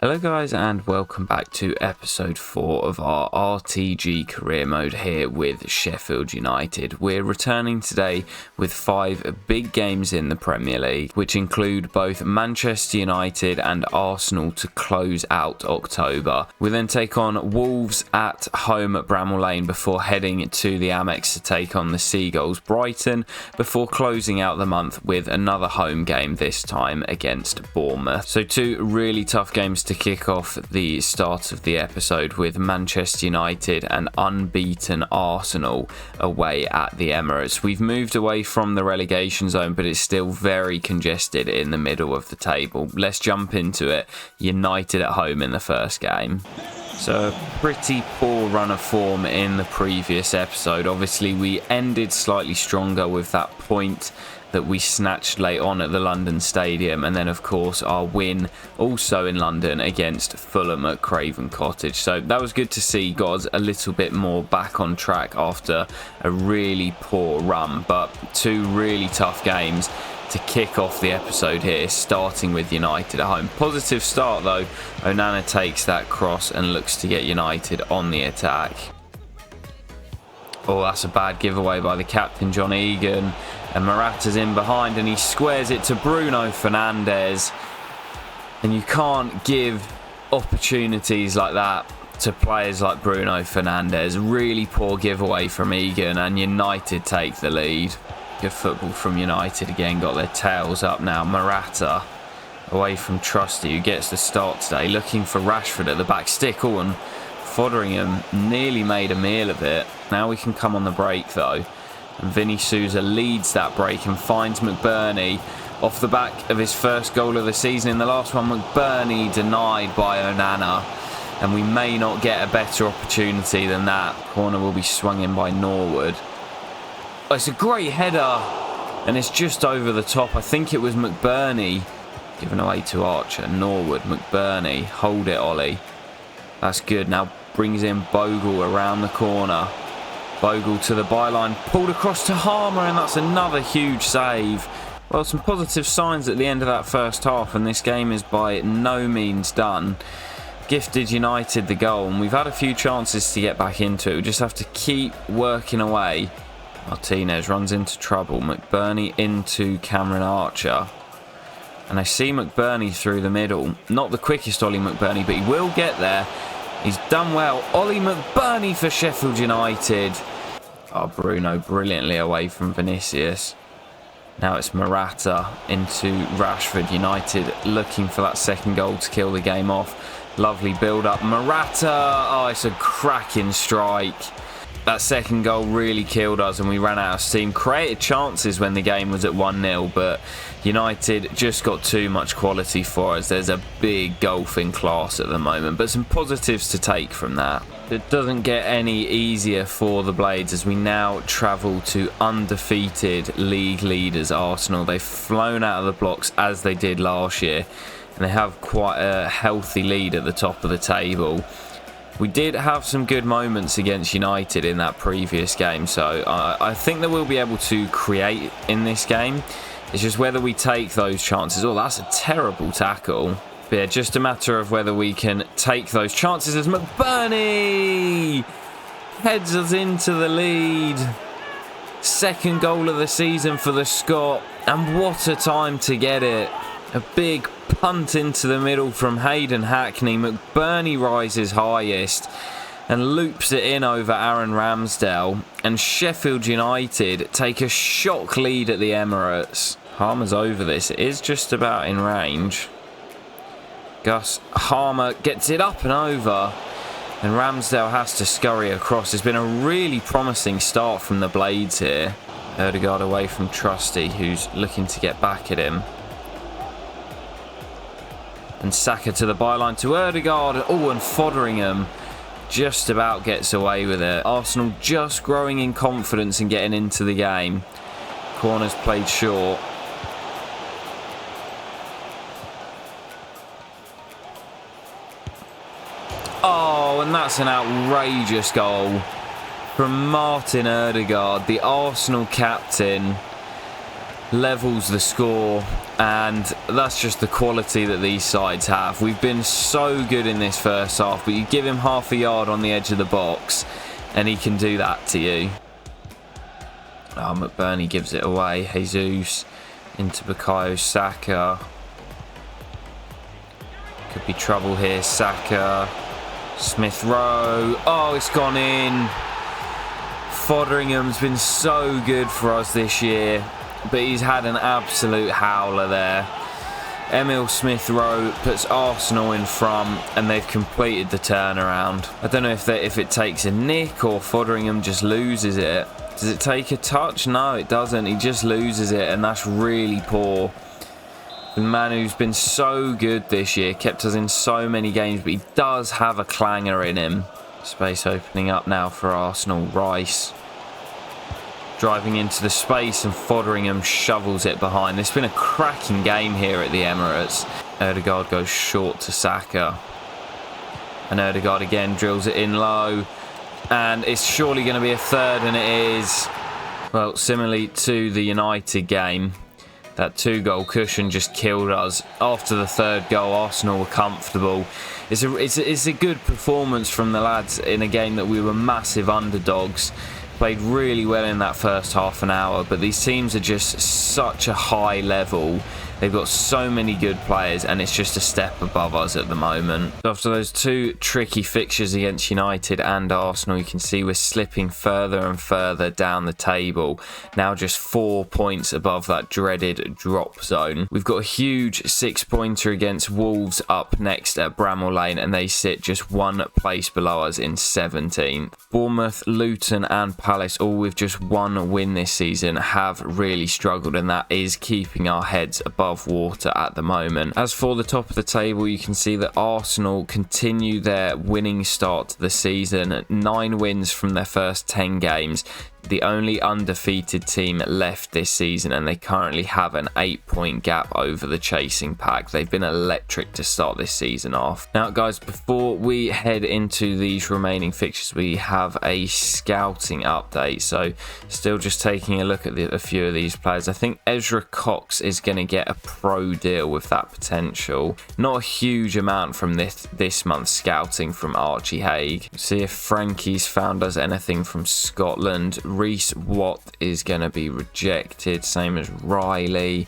Hello guys and welcome back to episode 4 of our RTG career mode here with Sheffield United. We're returning today with 5 big games in the Premier League, which include both Manchester United and Arsenal to close out October. We then take on Wolves at home at Bramall Lane before heading to the Amex to take on the Seagulls Brighton, before closing out the month with another home game, this time against Bournemouth. So 2 really tough games to kick off the start of the episode, with Manchester United and unbeaten Arsenal away at the Emirates. We've moved away from the relegation zone, but it's still very congested in the middle of the table. Let's jump into it. United at home in the first game. So a pretty poor run of form in the previous episode. Obviously we ended slightly stronger with that point that we snatched late on at the London Stadium, and then of course our win also in London against Fulham at Craven Cottage. So that was good to see. Got us a little bit more back on track after a really poor run, but 2 really tough games to kick off the episode here, starting with United at home. Positive start though. Onana takes that cross and looks to get United on the attack. Oh, that's a bad giveaway by the captain, John Egan. And Morata's in behind and he squares it to Bruno Fernandes. And you can't give opportunities like that to players like Bruno Fernandes. Really poor giveaway from Egan, and United take the lead. Good football from United again, got their tails up now. Morata away from Trusty, who gets the start today, looking for Rashford at the back stick. Oh, and Foderingham nearly made a meal of it. Now we can come on the break though. And Vinny Souza leads that break and finds McBurney off the back of his first goal of the season. In the last one, McBurney denied by Onana, and we may not get a better opportunity than that. Corner will be swung in by Norwood. Oh, it's a great header, and it's just over the top. I think it was McBurney given away to Archer. Norwood, McBurney, hold it, Ollie. That's good. Now brings in Bogle around the corner. Bogle to the byline, pulled across to Harmer, and that's another huge save. Well, some positive signs at the end of that first half, and this game is by no means done. Gifted United the goal, and we've had a few chances to get back into it. We just have to keep working away. Martinez runs into trouble. McBurney into Cameron Archer. And I see McBurney through the middle. Not the quickest Ollie McBurney, but he will get there. He's done well. Ollie McBurney for Sheffield United. Oh, Bruno brilliantly away from Vinicius. Now it's Morata into Rashford. United looking for that second goal to kill the game off. Lovely build-up. Morata. Oh, it's a cracking strike. That second goal really killed us and we ran out of steam. Created chances when the game was at 1-0, but United just got too much quality for us. There's a big gulf in class at the moment, but some positives to take from that. It doesn't get any easier for the Blades as we now travel to undefeated league leaders Arsenal. They've flown out of the blocks as they did last year, and they have quite a healthy lead at the top of the table. We did have some good moments against United in that previous game, so I think that we'll be able to create in this game. It's just whether we take those chances. Oh, that's a terrible tackle. But yeah, just a matter of whether we can take those chances as McBurney heads us into the lead. Second goal of the season for the Scot, and what a time to get it. A big punt into the middle from Hayden Hackney. McBurney rises highest and loops it in over Aaron Ramsdale, and Sheffield United take a shock lead at the Emirates. Harmer's over this. It is just about in range. Gus Harmer gets it up and over, and Ramsdale has to scurry across. It's been a really promising start from the Blades here. Ødegaard away from Trusty, who's looking to get back at him. And Saka to the byline to Ødegaard. Oh, and Foderingham just about gets away with it. Arsenal just growing in confidence and getting into the game. Corners played short. Oh, and that's an outrageous goal from Martin Ødegaard, the Arsenal captain. levels the score, and that's just the quality that these sides have. We've been so good in this first half, but you give him half a yard on the edge of the box and he can do that to you. Oh, McBurney gives it away. Jesus into Bukayo Saka. Could be trouble here. Saka. Smith Rowe. Oh, it's gone in. Fotheringham's been so good for us this year, but he's had an absolute howler there. Emil Smith Rowe puts Arsenal in front and they've completed the turnaround. I don't know if it takes a nick or Fotheringham just loses it. Does it take a touch? No, it doesn't. He just loses it, and that's really poor. The man who's been so good this year, kept us in so many games, but he does have a clanger in him. Space opening up now for Arsenal. Rice driving into the space, and Fotheringham shovels it behind. It's been a cracking game here at the Emirates. Ødegaard goes short to Saka, and Ødegaard again drills it in low, and it's surely going to be a third, and it is. Well, similarly to the United game, that 2-goal cushion just killed us. After the third goal, Arsenal were comfortable. It's a good performance from the lads in a game that we were massive underdogs. Played really well in that first half an hour, but these teams are just such a high level. They've got so many good players, and it's just a step above us at the moment. After those two tricky fixtures against United and Arsenal, you can see we're slipping further and further down the table. Now just 4 points above that dreaded drop zone. We've got a huge 6-pointer against Wolves up next at Bramall Lane, and they sit just 1 place below us in 17th. Bournemouth, Luton and Palace, all with just 1 win this season, have really struggled, and that is keeping our heads above water at the moment. As for the top of the table, you can see that Arsenal continue their winning start to the season. 9 wins from their first 10 games. The only undefeated team left this season, and they currently have an 8-point gap over the chasing pack. They've been electric to start this season off. Now guys, before we head into these remaining fixtures, we have a scouting update. So still just taking a look at a few of these players. I think Ezra Cox is going to get a pro deal with that potential. Not a huge amount from this month's scouting from Archie Haig. See if Frankie's found us anything from Scotland. Reece Watt is going to be rejected, same as Riley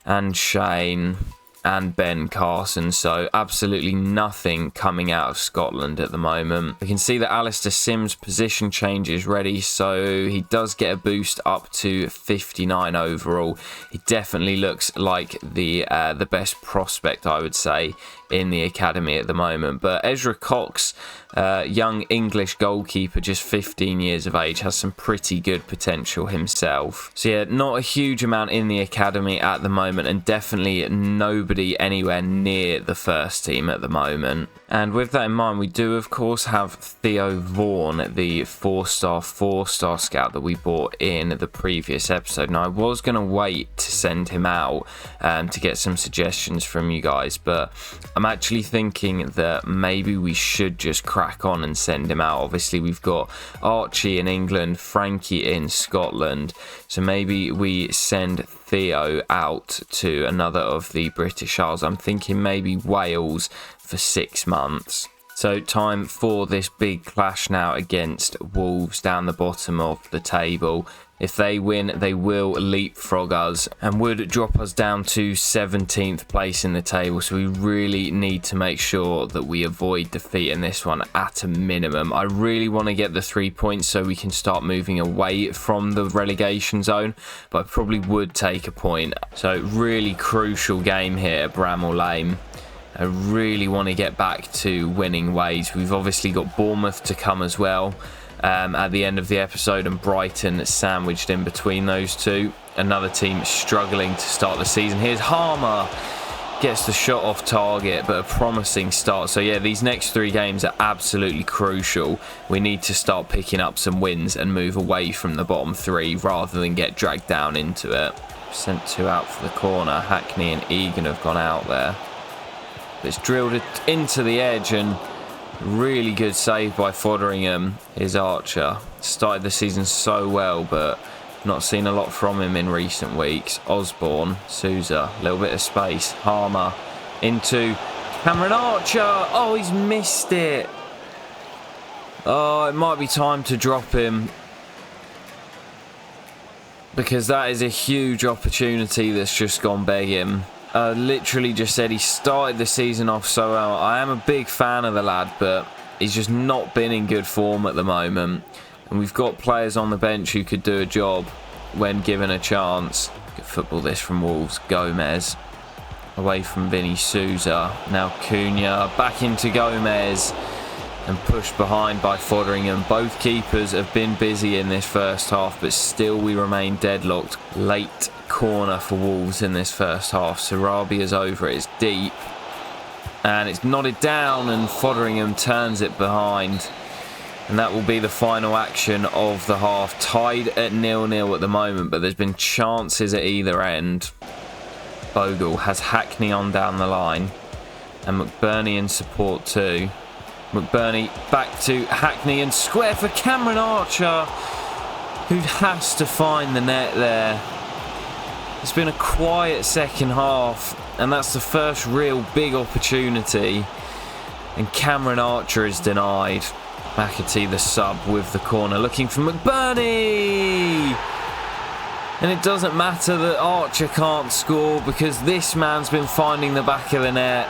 and Shane and Ben Carson. So absolutely nothing coming out of Scotland at the moment. We can see that Alistair Sims' position change is ready, so he does get a boost up to 59 overall. He definitely looks like the best prospect, I would say, in the academy at the moment. But Ezra Cox, young English goalkeeper, just 15 years of age, has some pretty good potential himself. So yeah, not a huge amount in the academy at the moment, and definitely nobody anywhere near the first team at the moment. And with that in mind, we do of course have Theo Vaughan, the 4-star scout that we bought in the previous episode. Now I was going to wait to send him out to get some suggestions from you guys, but I'm actually thinking that maybe we should just crack on and send him out. Obviously we've got Archie in England, Frankie in Scotland, so maybe we send Theo out to another of the British Isles. I'm thinking maybe Wales for 6 months. So time for this big clash now against Wolves down the bottom of the table. If they win, they will leapfrog us and would drop us down to 17th place in the table. So we really need to make sure that we avoid defeat in this one at a minimum. I really want to get the 3 points so we can start moving away from the relegation zone, but I probably would take a point. So really crucial game here at Bramall Lane. I really want to get back to winning ways. We've obviously got Bournemouth to come as well at the end of the episode, and Brighton sandwiched in between those two. Another team struggling to start the season. Here's Harmer, gets the shot off target, but a promising start. So yeah, these next 3 games are absolutely crucial. We need to start picking up some wins and move away from the bottom 3 rather than get dragged down into it. Sent 2 out for the corner. Hackney and Egan have gone out there. It's drilled it into the edge, and really good save by Fotheringham. His Archer started the season so well, but Not seen a lot from him in recent weeks. Osborne, Souza, a little bit of space. Harmer into Cameron Archer. Oh, he's missed it. Oh, it might be time to drop him, because that is a huge opportunity that's just gone begging. Literally just said he started the season off so well. I am a big fan of the lad, but he's just not been in good form at the moment. And we've got players on the bench who could do a job when given a chance. Good football this from Wolves. Gomez away from Vinny Souza. Now Cunha back into Gomez and pushed behind by Fotheringham. Both keepers have been busy in this first half, but still we remain deadlocked. Late corner for Wolves in this first half. Sarabia's over it. It's deep. And it's nodded down, and Fotheringham turns it behind. And that will be the final action of the half. Tied at 0-0 at the moment, but there's been chances at either end. Bogle has Hackney on down the line. And McBurney in support too. McBurney back to Hackney and square for Cameron Archer, who has to find the net there. It's been a quiet second half, and that's the first real big opportunity. And Cameron Archer is denied. McAtee, the sub, with the corner, looking for McBurney. And it doesn't matter that Archer can't score, because this man's been finding the back of the net.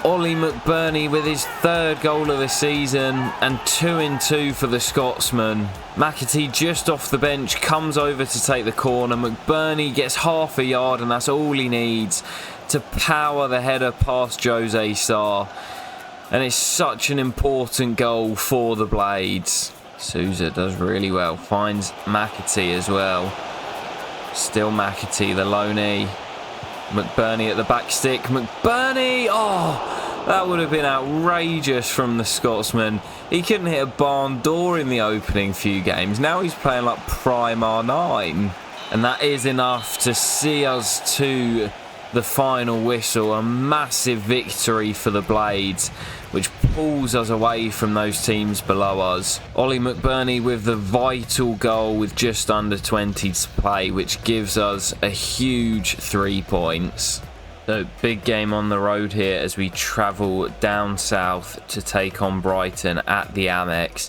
Ollie McBurney with his third goal of the season, and 2 in 2 for the Scotsman. McAtee just off the bench comes over to take the corner. McBurney gets half a yard, and that's all he needs to power the header past Jose Sarr. And it's such an important goal for the Blades. Souza does really well, finds McAtee as well. Still McAtee, the loney. McBurney at the back stick. McBurney! Oh, that would have been outrageous from the Scotsman. He couldn't hit a barn door in the opening few games. Now he's playing like prime R9. And that is enough to see us to the final whistle. A massive victory for the Blades, which pulls us away from those teams below us. Ollie McBurney with the vital goal with just under 20 to play, which gives us a huge 3 points. So big game on the road here as we travel down south to take on Brighton at the Amex.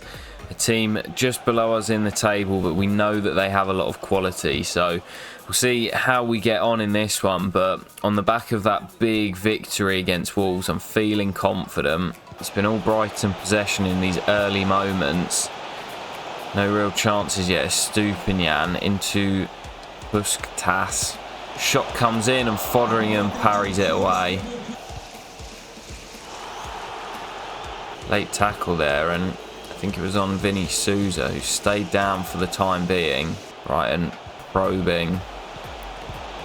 A team just below us in the table, but we know that they have a lot of quality, so we'll see how we get on in this one. But on the back of that big victory against Wolves, I'm feeling confident. It's been all Brighton possession in these early moments. No real chances yet. Stupinian into Busquets. Shot comes in and Fotheringham parries it away. Late tackle there, and I think it was on Vinny Souza, who stayed down for the time being. Brighton probing.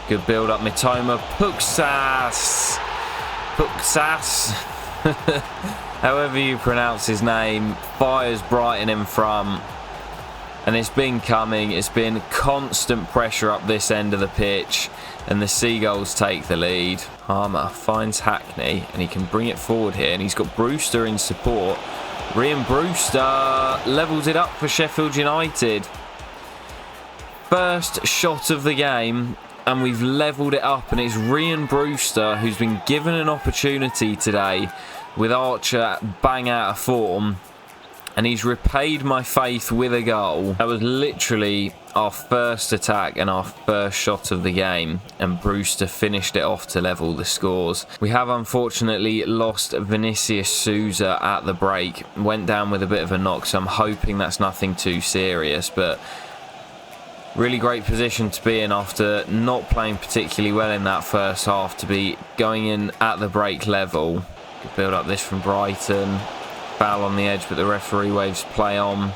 Good build up, Mitoma. Puksas. However you pronounce his name, fires Brighton in front. And it's been coming. It's been constant pressure up this end of the pitch. And the Seagulls take the lead. Harmer finds Hackney, and he can bring it forward here. And he's got Brewster in support. Ryan Brewster levels it up for Sheffield United. First shot of the game, and we've levelled it up, and it's Ryan Brewster who's been given an opportunity today with Archer bang out of form, and he's repaid my faith with a goal. That was literally our first attack and our first shot of the game, and Brewster finished it off to level the scores. We have unfortunately lost Vinicius Souza at the break. Went down with a bit of a knock, so I'm hoping that's nothing too serious, but really great position to be in after not playing particularly well in that first half, to be going in at the break level. Good build up this from Brighton. Foul on the edge, but the referee waves play on.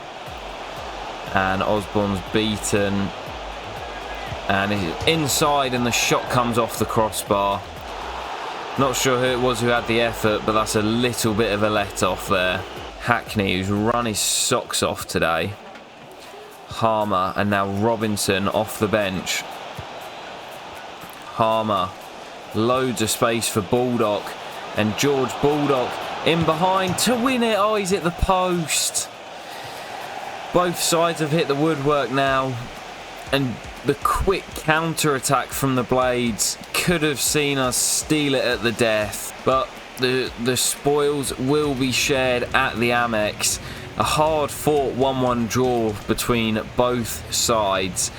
And Osborne's beaten. And he's inside, and the shot comes off the crossbar. Not sure who it was who had the effort, but that's a little bit of a let-off there. Hackney, who's run his socks off today. Harmer, and now Robinson off the bench. Harmer, loads of space for Baldock, and George Baldock in behind to win it. Oh, he's hit the post. Both sides have hit the woodwork now. And the quick counter-attack from the Blades could have seen us steal it at the death. But the spoils will be shared at the Amex. A hard-fought 1-1 draw between both sides.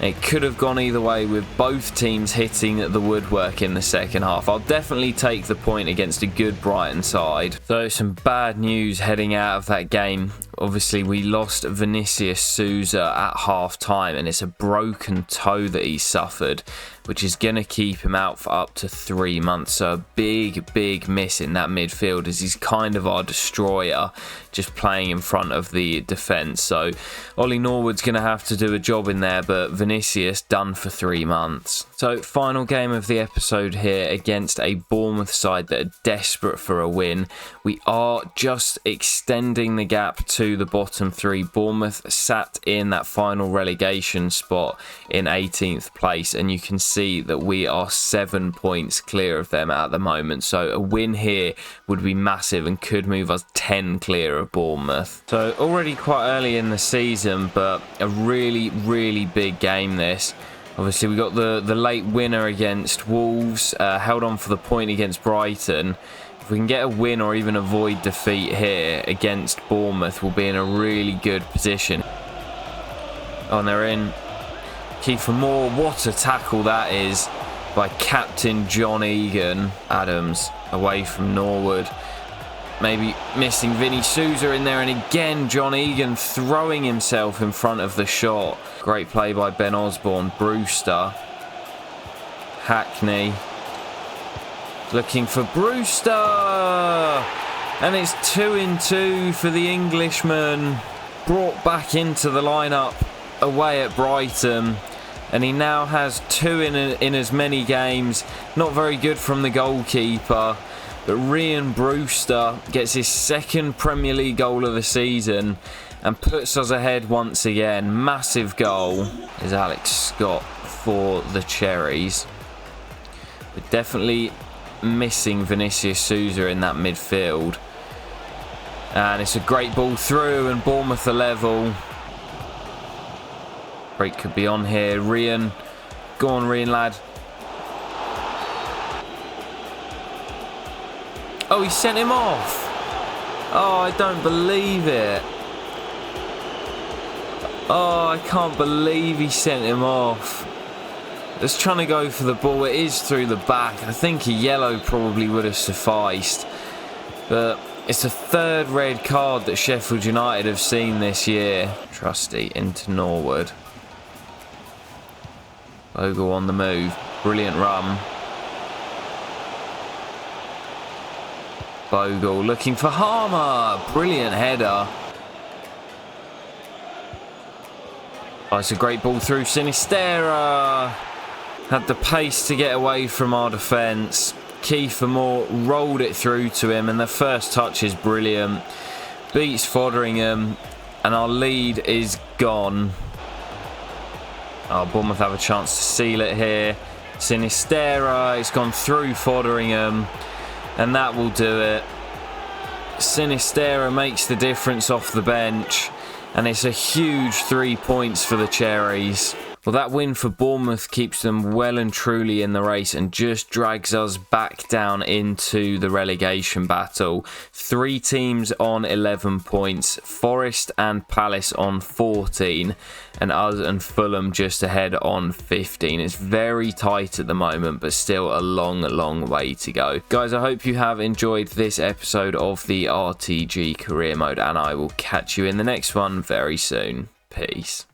It could have gone either way with both teams hitting the woodwork in the second half. I'll definitely take the point against a good Brighton side. So some bad news heading out of that game. Obviously, we lost Vinicius Souza at half-time, and it's a broken toe that he suffered, which is going to keep him out for up to 3 months. So a big miss in that midfield, as he's kind of our destroyer, just playing in front of the defence. So Ollie Norwood's going to have to do a job in there, but Vinicius done for 3 months. So final game of the episode here against a Bournemouth side that are desperate for a win. We are just extending the gap to the bottom 3. Bournemouth sat in that final relegation spot in 18th place, and you can see that we are 7 points clear of them at the moment. So a win here would be massive and could move us 10 clear of Bournemouth. So already quite early in the season, but a really big game this. Obviously we got the late winner against Wolves, held on for the point against Brighton. If we can get a win or even avoid defeat here against Bournemouth, we'll be in a really good position. Oh, and they're in. Kiefer Moore, what a tackle that is by Captain John Egan. Adams away from Norwood. Maybe missing Vinny Souza in there, and again John Egan throwing himself in front of the shot. Great play by Ben Osborne. Brewster. Hackney. Looking for Brewster. And it's 2-2 for the Englishman. Brought back into the lineup away at Brighton. And he now has 2 in as many games. Not very good from the goalkeeper. But Ryan Brewster gets his 2nd Premier League goal of the season and puts us ahead once again. Massive goal is Alex Scott for the Cherries. We're definitely missing Vinicius Souza in that midfield. And it's a great ball through, and Bournemouth are level. Break could be on here. Ryan. Go on, Ryan, lad. Oh, he sent him off. Oh, I don't believe it. Oh, I can't believe he sent him off. Just trying to go for the ball. It is through the back. I think a yellow probably would have sufficed. But it's the 3rd red card that Sheffield United have seen this year. Trusty into Norwood. Bogle on the move. Brilliant run. Bogle looking for Harmer. Brilliant header. Oh, it's a great ball through. Sinistera had the pace to get away from our defence. Kiefer Moore rolled it through to him, and the first touch is brilliant. Beats Fotheringham, and our lead is gone. Oh, Bournemouth have a chance to seal it here. Sinistera, it's gone through Fotheringham, and that will do it. Sinistera makes the difference off the bench, and it's a huge 3 points for the Cherries. Well, that win for Bournemouth keeps them well and truly in the race and just drags us back down into the relegation battle. 3 teams on 11 points, Forest and Palace on 14, and us and Fulham just ahead on 15. It's very tight at the moment, but still a long way to go. Guys, I hope you have enjoyed this episode of the RTG Career Mode, and I will catch you in the next one very soon. Peace.